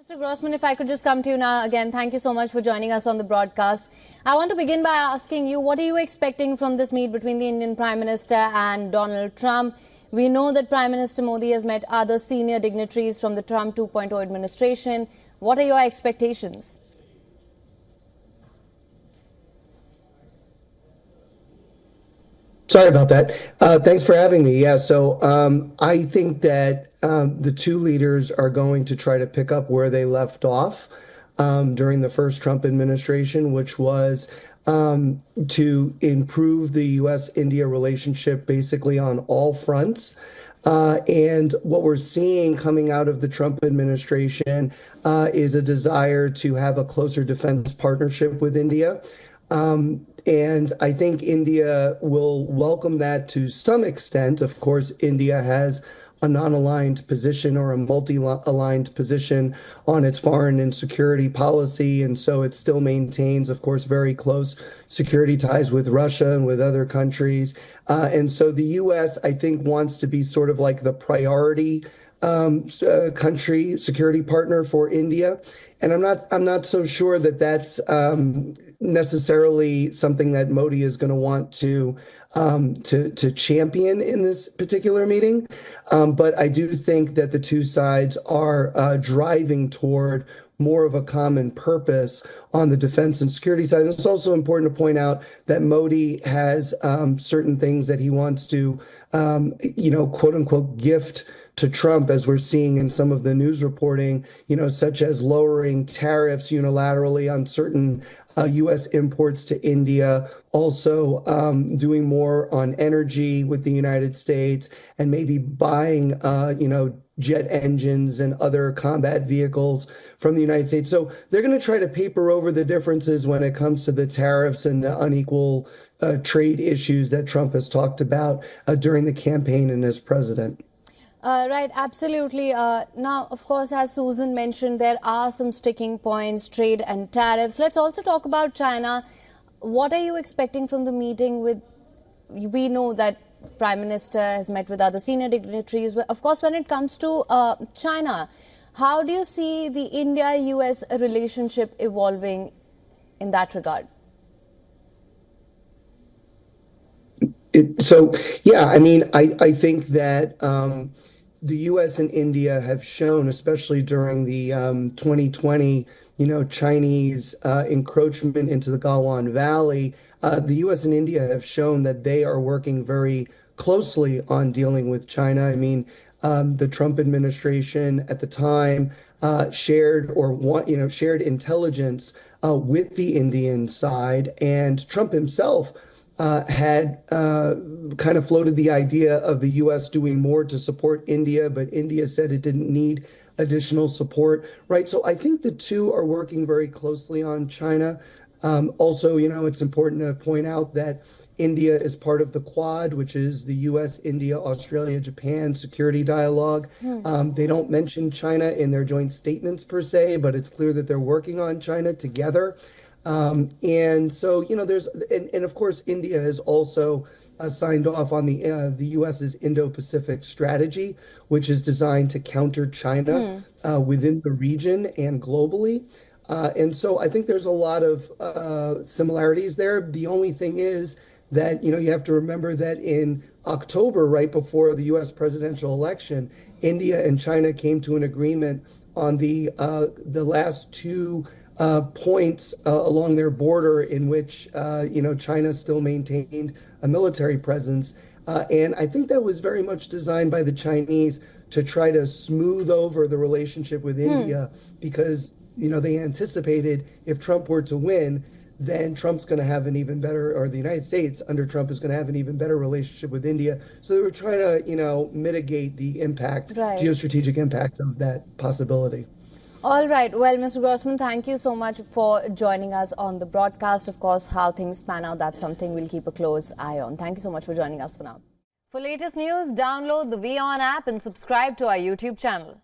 Mr. Grossman, if I could just come to you now again, thank you so much for joining us on the broadcast. I want to begin by asking you, what are you expecting from this meet between the Indian Prime Minister and Donald Trump? We know that Prime Minister Modi has met other senior dignitaries from the Trump 2.0 administration. What are your expectations? Sorry about that. Thanks for having me. Yeah, so I think that the two leaders are going to try to pick up where they left off during the first Trump administration, which was to improve the U.S.-India relationship basically on all fronts. And what we're seeing coming out of the Trump administration is a desire to have a closer defense partnership with India. And I think India will welcome that to some extent. Of course, India has a non-aligned position or a multi-aligned position on its foreign and security policy. And so it still maintains, of course, very close security ties with Russia and with other countries. And so the U.S., I think, wants to be sort of like the priority country security partner for India. And I'm not so sure that that's necessarily something that Modi is going to want to champion in this particular meeting. But I do think that the two sides are driving toward more of a common purpose on the defense and security side. It's also important to point out that Modi has certain things that he wants to, quote unquote, gift to Trump, as we're seeing in some of the news reporting, such as lowering tariffs unilaterally on certain U.S. imports to India, also doing more on energy with the United States, and maybe buying, jet engines and other combat vehicles from the United States. So they're going to try to paper over the differences when it comes to the tariffs and the unequal trade issues that Trump has talked about during the campaign and as president. Right, absolutely. Now, of course, as Susan mentioned, there are some sticking points, trade and tariffs. Let's also talk about China. What are you expecting from the meeting with, we know that Prime Minister has met with other senior dignitaries. But of course, when it comes to China, how do you see the India-US relationship evolving in that regard? I think that the U.S. and India have shown, especially during the 2020, Chinese encroachment into the Galwan Valley, the U.S. and India have shown that they are working very closely on dealing with China. The Trump administration at the time shared intelligence with the Indian side, and Trump himself had kind of floated the idea of the U.S. doing more to support India, but India said it didn't need additional support, right? So I think the two are working very closely on China. Also, it's important to point out that India is part of the Quad, which is the U.S., India, Australia, Japan security dialogue. They don't mention China in their joint statements per se, but it's clear that they're working on China together. And so, there's, and of course, India has also signed off on the U.S.'s Indo-Pacific strategy, which is designed to counter China within the region and globally. And so I think there's a lot of similarities there. The only thing is that, you have to remember that in October, right before the U.S. presidential election, India and China came to an agreement on the last two points along their border in which, China still maintained a military presence. And I think that was very much designed by the Chinese to try to smooth over the relationship with India because, they anticipated if Trump were to win, then Trump's going to have an even better, or the United States under Trump is going to have an even better relationship with India. So they were trying to, mitigate the impact, geostrategic impact of that possibility. All right. Well, Mr. Grossman, thank you so much for joining us on the broadcast. Of course, how things pan out, that's something we'll keep a close eye on. Thank you so much for joining us for now. For latest news, download the WION app and subscribe to our YouTube channel.